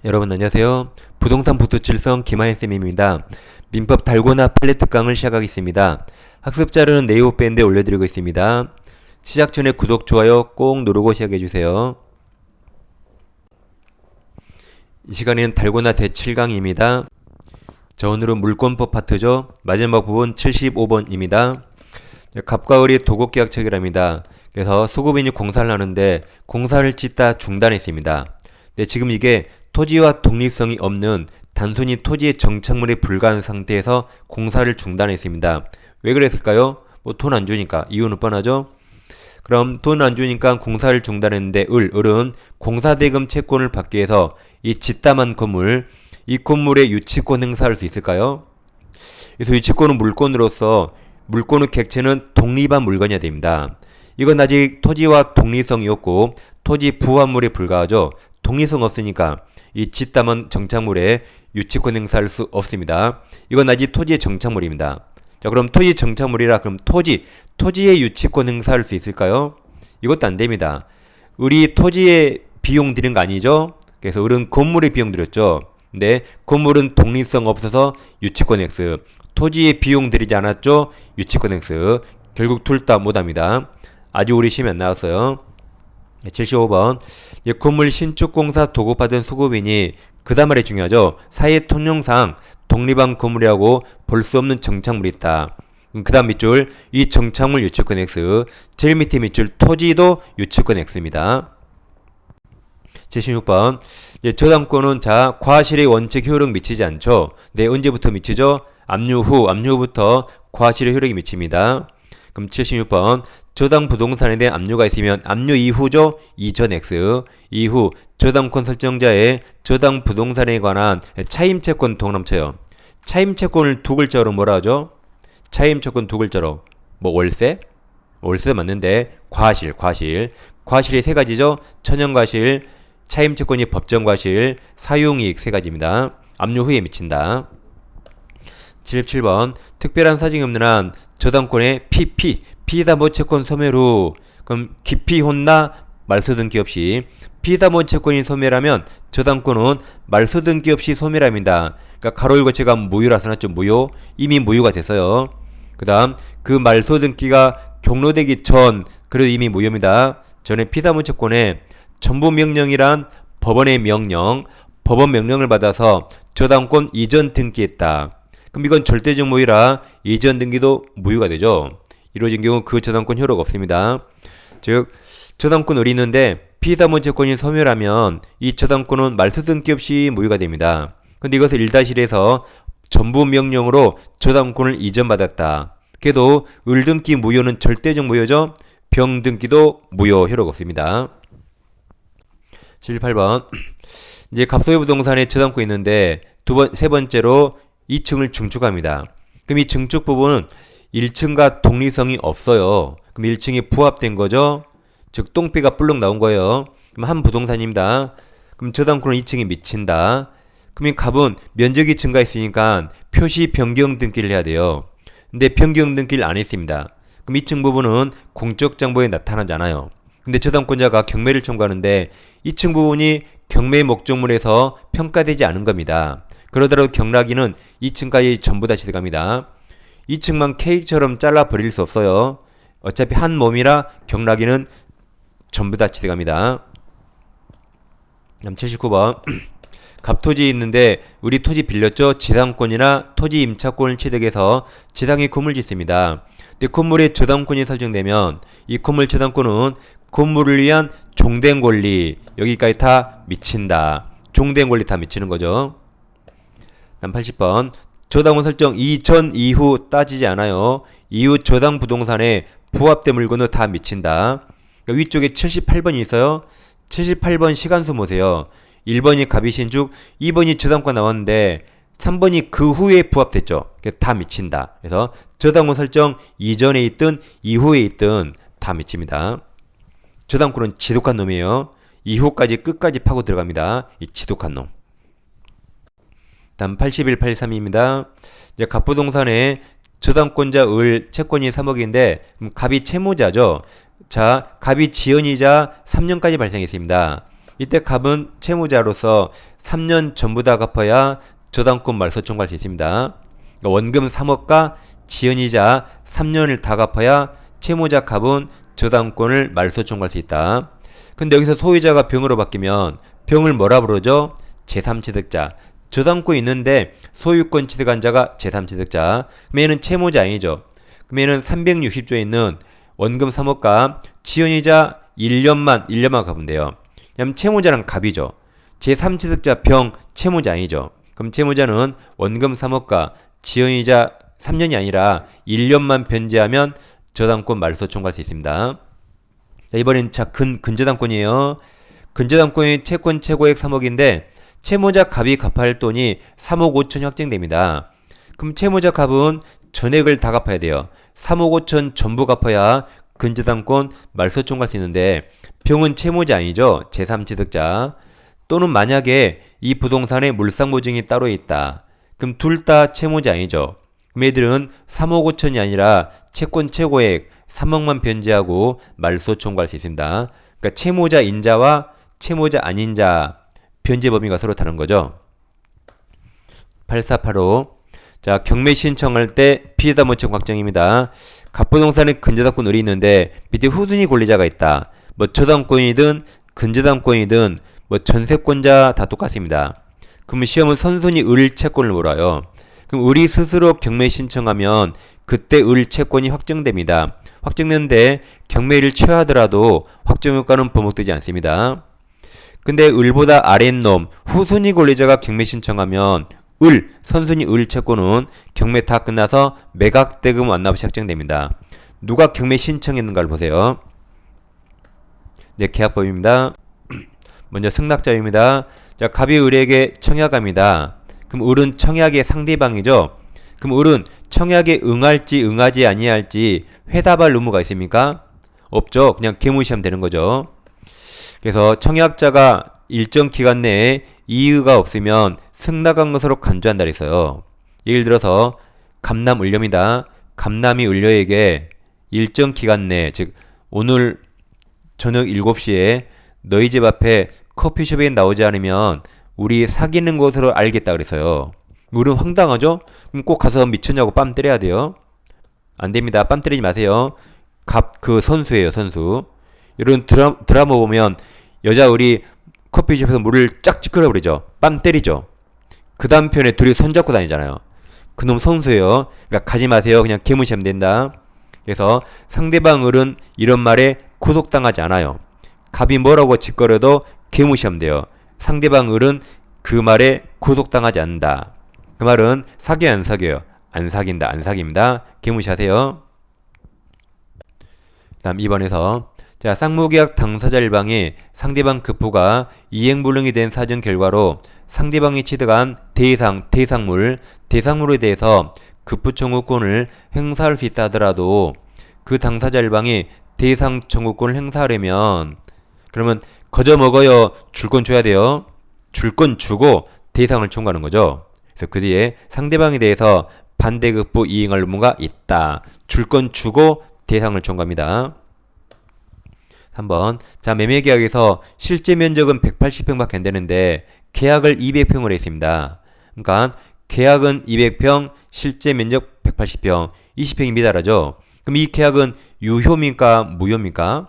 여러분 안녕하세요. 부동산 보수칠성 김하현쌤입니다. 민법 달고나 판례 특강을 시작하겠습니다. 학습 자료는 네이버 밴드에 올려드리고 있습니다. 시작 전에 구독, 좋아요 꼭 누르고 시작해주세요. 이 시간에는 달고나 제7강입니다. 자, 오늘은 물권법 파트죠. 마지막 부분 75번입니다. 갑과 을이 도급계약 체결합니다. 그래서 소급인이 공사를 하는데 공사를 짓다 중단했습니다. 네, 지금 이게 토지와 독립성이 없는 단순히 토지의 정착물에 불과한 상태에서 공사를 중단했습니다. 왜 그랬을까요? 뭐 돈 안 주니까. 이유는 뻔하죠? 그럼 돈 안 주니까 공사를 중단했는데 을은 공사대금 채권을 받기 위해서 이 짓담한 건물, 이 건물의 유치권 행사할 수 있을까요? 그래서 유치권은 물권으로서 물권의 객체는 독립한 물건이어야 됩니다. 이건 아직 토지와 독립성이 없고 토지 부합물에 불과하죠. 독립성 없으니까 이 짓담은 정착물에 유치권 행사할 수 없습니다. 이건 아직 토지의 정착물입니다. 자, 그럼 토지 정착물이라 그럼 토지의 유치권 행사할 수 있을까요? 이것도 안 됩니다. 을이 토지에 비용 들인 거 아니죠? 그래서 을은 건물에 비용 들였죠. 근데 건물은 독립성 없어서 유치권 X. 토지에 비용 들이지 않았죠? 유치권 X. 결국 둘 다 못합니다. 아직 우리 시험에 안 나왔어요. 75번. 건물 신축공사 도급받은 소급인이 그 다음 말이 중요하죠. 사회 통념상 독립한 건물이라고 볼 수 없는 정착물이 있다. 그 다음 밑줄 이 정착물 유치권 X. 제일 밑에 밑줄 토지도 유치권 X입니다. 76번. 저당권은 자 과실의 원칙 효력 미치지 않죠. 네, 언제부터 미치죠? 압류후부터 과실의 효력이 미칩니다. 그럼 76번. 저당 부동산에 대한 압류가 있으면 압류 이후죠. 이전 X. 이후 저당권 설정자의 저당 부동산에 관한 차임채권 동남쳐요. 차임채권을 두 글자로 뭐라 하죠? 차임채권 두 글자로 뭐 월세? 월세 맞는데 과실이 세 가지죠. 천연과실, 차임채권이 법정과실, 사용이익 세 가지입니다. 압류 후에 미친다. 77번. 특별한 사정이 없는 한 저당권의 피담보 채권 소멸 후 그럼 기피 혼나 말소 등기 없이 피담보 채권이 소멸하면 저당권은 말소 등기 없이 소멸합니다. 그러니까 가로 열고 제가 무효라 써놨죠. 무효. 이미 무효가 됐어요. 그 다음 그 말소 등기가 경로되기 전 그래도 이미 무효입니다. 전에 피담보 채권에 전부 명령이란 법원의 명령, 법원 명령을 받아서 저당권 이전 등기했다. 그럼 이건 절대적 무효라 이전 등기도 무효가 되죠. 이루어진 경우 그 저당권 효력 없습니다. 즉 저당권 을이 있는데 피담보 채권이 소멸하면 이 저당권은 말소 등기 없이 무효가 됩니다. 근데 이것을 1-1에서 전부 명령으로 저당권을 이전받았다. 그래도 을 등기 무효는 절대적 무효죠. 병 등기도 무효 효력 없습니다. 78번. 이제 갑소유 부동산에 저당권이 있는데 세 번째로 2층을 증축합니다. 그럼 이 증축 부분은 1층과 독립성이 없어요. 그럼 1층이 부합된 거죠. 즉 똥배가 불룩 나온 거예요. 그럼 한 부동산입니다. 그럼 저당권은 2층이 미친다. 그럼 이 갑은 면적이 증가했으니까 표시 변경 등기를 해야 돼요. 근데 변경 등기를 안 했습니다. 그럼 2층 부분은 공적 정보에 나타나지 않아요. 근데 저당권자가 경매를 청구하는데 2층 부분이 경매 목적물에서 평가되지 않은 겁니다. 그러더라도 경락인은 2층까지 전부 다 취득합니다. 2층만 케이크처럼 잘라 버릴 수 없어요. 어차피 한 몸이라 경락인은 전부 다 취득합니다. 다음 79번. 갑토지 있는데 우리 토지 빌렸죠. 지상권이나 토지 임차권을 취득해서 지상에 건물 짓습니다. 근데 건물에 저당권이 설정되면 이 건물 저당권은 건물을 위한 종된 권리 여기까지 다 미친다. 종된 권리 다 미치는 거죠. 다음 80번. 저당권 설정 이전 이후 따지지 않아요. 이후 저당 부동산에 부합된 물건은 다 미친다. 그러니까 위쪽에 78번이 있어요. 78번 시간수 보세요. 1번이 갑이 신축, 2번이 저당권 나왔는데 3번이 그 후에 부합됐죠. 다 미친다. 그래서 저당권 설정 이전에 있든 이후에 있든 다 미칩니다. 저당권은 지독한 놈이에요. 이후까지 끝까지 파고 들어갑니다. 이 지독한 놈. 다음 81, 83입니다. 이제 갑부동산에 저당권자 을 채권이 3억인데 갑이 채무자죠. 자, 갑이 지연이자 3년까지 발생했습니다. 이때 갑은 채무자로서 3년 전부 다 갚아야 저당권 말소 청구할 수 있습니다. 그러니까 원금 3억과 지연이자 3년을 다 갚아야 채무자 갑은 저당권을 말소 청구할 수 있다. 근데 여기서 소유자가 병으로 바뀌면 병을 뭐라 부르죠? 제3취득자. 저당권이 있는데 소유권 취득한 자가 제3취득자. 그럼 얘는 채무자 아니죠. 그럼 얘는 360조에 있는 원금 3억과 지연이자 1년만 갚으면 돼요. 왜냐면 채무자는 갑이죠. 제3취득자 병 채무자 아니죠. 그럼 채무자는 원금 3억과 지연이자 3년이 아니라 1년만 변제하면 저당권 말소 청구할 수 있습니다. 자, 이번엔 근저당권이에요. 근저당권의 채권 최고액 3억인데 채무자 갑이 갚아야 할 돈이 3억 5천이 확정됩니다. 그럼 채무자 갑은 전액을 다 갚아야 돼요. 3억 5천 전부 갚아야 근저당권 말소 청구할 수 있는데 병은 채무자 아니죠. 제3취득자. 또는 만약에 이 부동산에 물상보증이 따로 있다. 그럼 둘 다 채무자 아니죠. 그럼 얘들은 3억 5천이 아니라 채권 최고액 3억만 변제하고 말소 청구할 수 있습니다. 그러니까 채무자 인자와 채무자 아닌자 변제 범위가 서로 다른 거죠. 8485. 자, 경매 신청할 때 피해자 모청 확정입니다. 갑부동산에 근저당권 을이 있는데 밑에 후순위 권리자가 있다. 뭐 저당권이든 근저당권이든 뭐 전세권자 다 똑같습니다. 그러면 시험은 선순위 을 채권을 물어요. 그럼 을이 스스로 경매 신청하면 그때 을 채권이 확정됩니다. 확정되는데 경매를 취하더라도 확정효과는 번복되지 않습니다. 근데 을보다 아랫놈 후순위 권리자가 경매 신청하면 선순위 을 채권은 경매 다 끝나서 매각대금 완납 시 확정됩니다. 누가 경매 신청했는가를 보세요. 네, 계약법입니다. 먼저 승낙자입니다. 자, 갑이 을에게 청약합니다. 그럼 을은 청약의 상대방이죠. 그럼 을은 청약에 응할지 응하지 아니할지 회답할 의무가 있습니까? 없죠. 그냥 개무시하면 되는 거죠. 그래서 청약자가 일정 기간 내에 이의가 없으면 승낙한 것으로 간주한다 그랬어요. 예를 들어서 갑남 을녀입니다. 갑남이 을녀에게 일정 기간 내, 즉 오늘 저녁 7시에 너희 집 앞에 커피숍에 나오지 않으면 우리 사귀는 것으로 알겠다 그랬어요. 을은 황당하죠? 그럼 꼭 가서 미쳤냐고 뺨 때려야 돼요. 안 됩니다. 뺨 때리지 마세요. 선수예요, 선수. 이런 드라마 보면 여자 을이 커피숍에서 물을 쫙 찌끄러 버리죠. 뺨 때리죠. 그 다음 편에 둘이 손잡고 다니잖아요. 그놈 선수예요. 그러니까 가지 마세요. 그냥 개무시하면 된다. 그래서 상대방 을은 이런 말에 구속당하지 않아요. 갑이 뭐라고 짓거려도 개무시하면 돼요. 상대방 을은 그 말에 구속당하지 않는다. 그 말은 사귀어요, 안 사귀어요? 안 사귄다, 안 사깁니다. 개무시하세요. 다음 2번에서 자, 쌍무계약 당사자 일방이 상대방 급부가 이행불능이 된 사정 결과로 상대방이 취득한 대상물에 대해서 급부 청구권을 행사할 수 있다 하더라도 그 당사자 일방이 대상 청구권을 행사하려면 그러면 거저 먹어요? 줄 건 줘야 돼요? 줄 건 주고 대상을 청구하는 거죠. 그래서 그 뒤에 상대방에 대해서 반대급부 이행할 의무가 있다. 줄 건 주고 대상을 청구합니다. 3번. 자, 매매계약에서 실제 면적은 180평밖에 안 되는데 계약을 200평을 했습니다. 그러니까 계약은 200평, 실제 면적 180평, 20평이 미달하죠. 그럼 이 계약은 유효입니까? 무효입니까?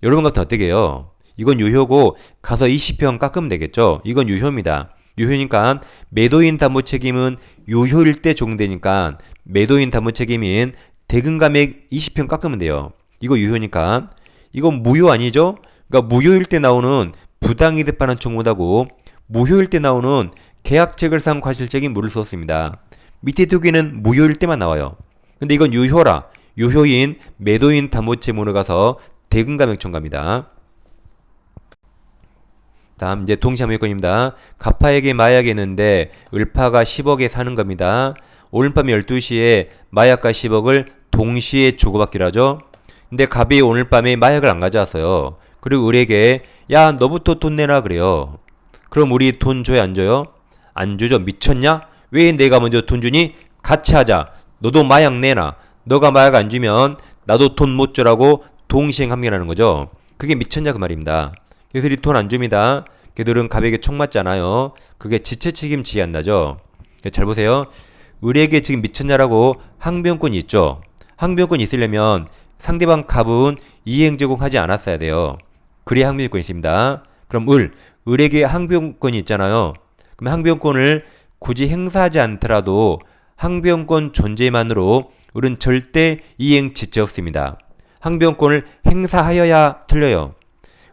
여러분 같은 어떻게 해요? 이건 유효고 가서 20평 깎으면 되겠죠? 이건 유효입니다. 유효니까 매도인 담보 책임은 유효일 때 적용되니까 매도인 담보 책임인 대금감액 20평 깎으면 돼요. 이거 유효니까. 이건 무효 아니죠? 그러니까 무효일 때 나오는 부당이득 반환 청구하고 무효일 때 나오는 계약체결상 과실적인 물을 썼습니다. 밑에 두 개는 무효일 때만 나와요. 근데 이건 유효라. 유효인 매도인 담보채무로 가서 대금감액 청구합니다. 다음 이제 동시함유권입니다. 갑파에게 마약이 있는데 을파가 10억에 사는 겁니다. 오늘 밤 12시에 마약과 10억을 동시에 주고받기로 하죠. 근데 갑이 오늘 밤에 마약을 안 가져왔어요. 그리고 을에게 야 너부터 돈 내라 그래요. 그럼 우리 돈 줘요 안 줘요? 안 주죠. 미쳤냐? 왜 내가 먼저 돈 주니? 같이 하자. 너도 마약 내놔. 너가 마약 안 주면 나도 돈 못 줘라고 동시행합의라는 거죠. 그게 미쳤냐 그 말입니다. 그래서 이 돈 안 줍니다. 걔들은 갑에게 총 맞잖아요. 그게 지체 책임 지휘한다죠. 잘 보세요. 을에게 지금 미쳤냐라고 항변권이 있죠. 항변권이 있으려면 상대방 갑은 이행 제공하지 않았어야 돼요. 그래야 항변권이 있습니다. 그럼 을에게 항변권이 있잖아요. 그럼 항변권을 굳이 행사하지 않더라도 항변권 존재만으로 을은 절대 이행 지체 없습니다. 항변권을 행사하여야 틀려요.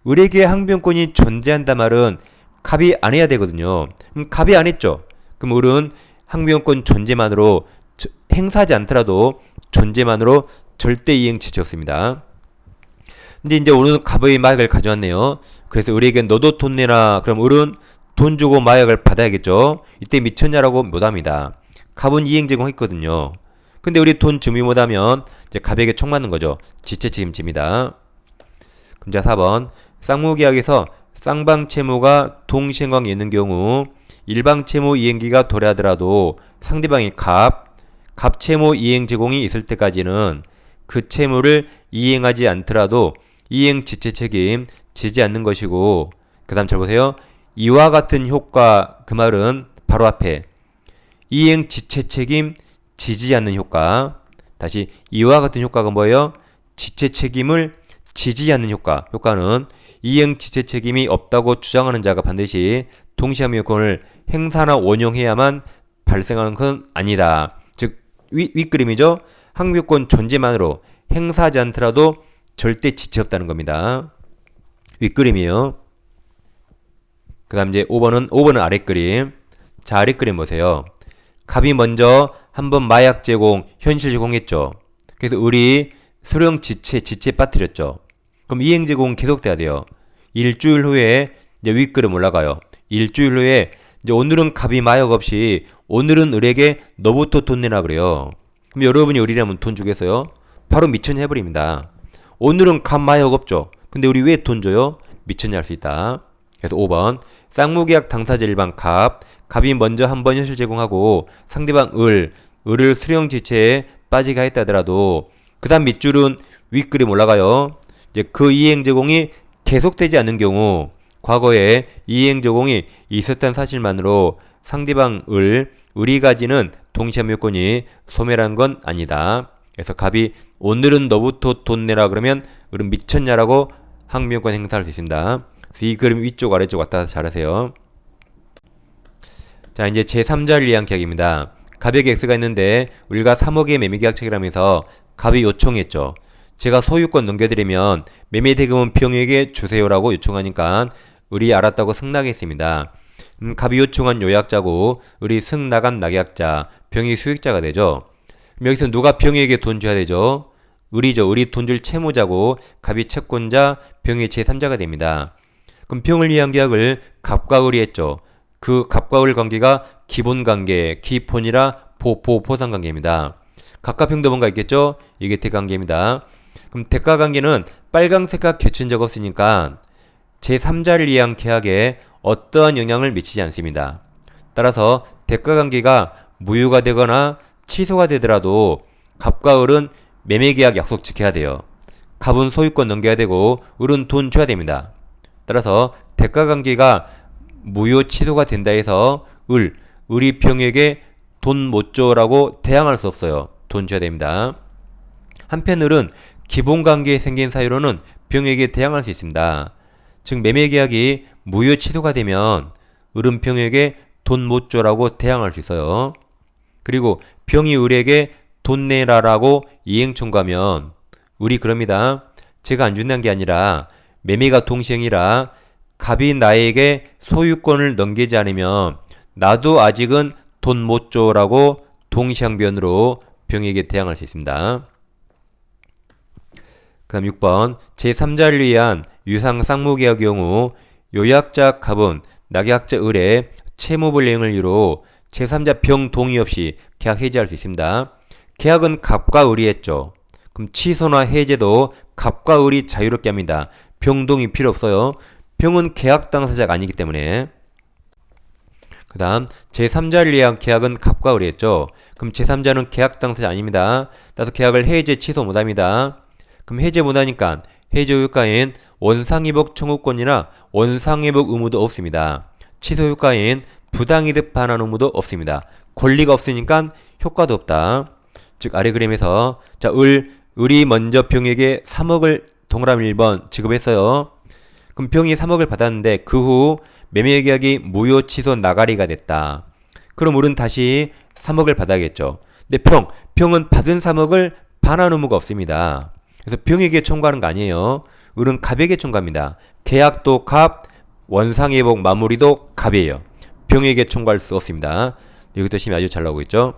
을에게 항변권이 존재한다 말은 갑이 안 해야 되거든요. 그럼 갑이 안 했죠. 그럼 을은 항변권 존재만으로 행사하지 않더라도 존재만으로 절대 이행 지체 없습니다. 근데 이제 을은 갑의 마약을 가져왔네요. 그래서 을에게 너도 돈 내라. 그럼 을은 돈 주고 마약을 받아야겠죠. 이때 미쳤냐라고 못합니다. 갑은 이행 제공했거든요. 근데 우리 돈 준비 못하면 이제 갑에게 총 맞는 거죠. 지체 책임집니다. 그럼 자 4번 쌍무계약에서 쌍방 채무가 동시행광이 있는 경우 일방 채무 이행기가 도래하더라도 상대방이 갑 채무 이행 제공이 있을 때까지는 그 채무를 이행하지 않더라도 이행 지체 책임 지지 않는 것이고, 그 다음 잘 보세요. 이와 같은 효과, 그 말은 바로 앞에 이행 지체 책임 지지 않는 효과. 다시 이와 같은 효과가 뭐예요? 지체 책임을 지지 않는 효과. 효과는 이행 지체 책임이 없다고 주장하는 자가 반드시 동시항변권을 행사나 원용해야만 발생하는 건 아니다. 즉 윗그림이죠. 항변권 존재만으로 행사하지 않더라도 절대 지체 없다는 겁니다. 윗그림이에요. 그 다음 이제 5번은 아랫그림. 자, 아랫그림 보세요. 갑이 먼저 한번 마약 제공, 현실 제공했죠. 그래서 을이 수령 지체 빠뜨렸죠. 그럼 이행 제공 계속돼야 돼요. 일주일 후에 이제 윗그림 올라가요. 일주일 후에 이제 오늘은 갑이 마약 없이 오늘은 을에게 너부터 돈 내라 그래요. 그럼 여러분이 을이라면 돈 주겠어요? 바로 미천이 해버립니다. 오늘은 갑 마약 없죠. 근데 우리 왜 돈 줘요? 미천이 할 수 있다. 그래서 5번 쌍무계약 당사자 일반 갑이 먼저 한번 현실 제공하고 상대방 을을 수령 지체에 빠지게 했다더라도 그 다음 밑줄은 윗그림 올라가요. 이제 그 이행 제공이 계속되지 않는 경우 과거에 이행 제공이 있었다는 사실만으로 상대방 을이 가지는 동시항변권이 소멸한 건 아니다. 그래서 갑이 오늘은 너부터 돈 내라 그러면 을은 미쳤냐라고 항변권 행사할 수 있습니다. 이 그림 위쪽 아래쪽 왔다 갔다 잘하세요. 자, 이제 제3자를 위한 계약입니다. 갑에게 X가 있는데 우리가 3억의 매매계약 체결하면서 갑이 요청했죠. 제가 소유권 넘겨드리면 매매대금은 병에게 주세요라고 요청하니까 을이 알았다고 승낙했습니다. 갑이 요청한 요약자고 을이 승낙한 낙약자, 병이 수익자가 되죠. 여기서 누가 병에게 돈 줘야 되죠? 을이죠. 을이 돈 줄 채무자고 갑이 채권자, 병이 제3자가 됩니다. 그럼 병을 위한 계약을 갑과 을이 했죠. 그 갑과 을 관계가 기본관계, 기본이라 보상관계입니다. 갑과 병도 뭔가 있겠죠? 이게 대가관계입니다. 그럼 대가관계는 빨강색과 겹친 적 없으니까 제3자를 위한 계약에 어떠한 영향을 미치지 않습니다. 따라서 대가관계가 무효가 되거나 취소가 되더라도 갑과 을은 매매계약 약속 지켜야 돼요. 갑은 소유권 넘겨야 되고 을은 돈 줘야 됩니다. 따라서 대가관계가 무효 취소가 된다 해서 을이 병에게 돈 못 줘라고 대항할 수 없어요. 돈 줘야 됩니다. 한편 을은 기본관계에 생긴 사유로는 병에게 대항할 수 있습니다. 즉 매매계약이 무효 취소가 되면 을은 병에게 돈 못 줘라고 대항할 수 있어요. 그리고 병이 을에게 돈 내라라고 이행 청구하면 을이 그럽니다. 제가 안 준다는 게 아니라 매매가 동시행이라 갑이 나에게 소유권을 넘기지 않으면 나도 아직은 돈 못 줘라고 동시항변으로 병에게 대항할 수 있습니다. 그 다음 6번 제3자를 위한 유상 쌍무계약의 경우 요약자 갑은 낙약자 을의 채무불이행을 이유로 제3자 병 동의 없이 계약 해지할 수 있습니다. 계약은 갑과 을이 했죠. 그럼 취소나 해제도 갑과 을이 자유롭게 합니다. 병 동의 필요 없어요. 병은 계약 당사자가 아니기 때문에. 그 다음 제3자를 위한 계약은 갑과 을이 했죠. 그럼 제3자는 계약 당사자 아닙니다. 따라서 계약을 해제 취소 못합니다. 그럼 해제 못하니까 해조효과엔 원상회복 청구권이나 원상회복 의무도 없습니다. 취소효과엔 부당이득 반환 의무도 없습니다. 권리가 없으니까 효과도 없다. 즉 아래 그림에서 자, 을이 먼저 병에게 3억을 동그라미 1번 지급했어요. 그럼 병이 3억을 받았는데 그 후 매매계약이 무효 취소 나가리가 됐다. 그럼 을은 다시 3억을 받아야겠죠. 근데 병은 받은 3억을 반환 의무가 없습니다. 그래서 병에게 청구하는 거 아니에요. 을은 갑에게 청구합니다. 계약도 갑, 원상회복 마무리도 갑이에요. 병에게 청구할 수 없습니다. 여기도 심이 아주 잘 나오고 있죠.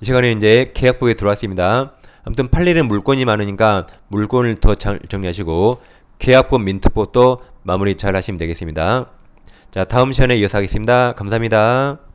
이 시간에 이제 계약부에 들어왔습니다. 아무튼 팔리는 물건이 많으니까 물건을 더 잘 정리하시고 계약법, 민특법도 마무리 잘 하시면 되겠습니다. 자, 다음 시간에 이어서 하겠습니다. 감사합니다.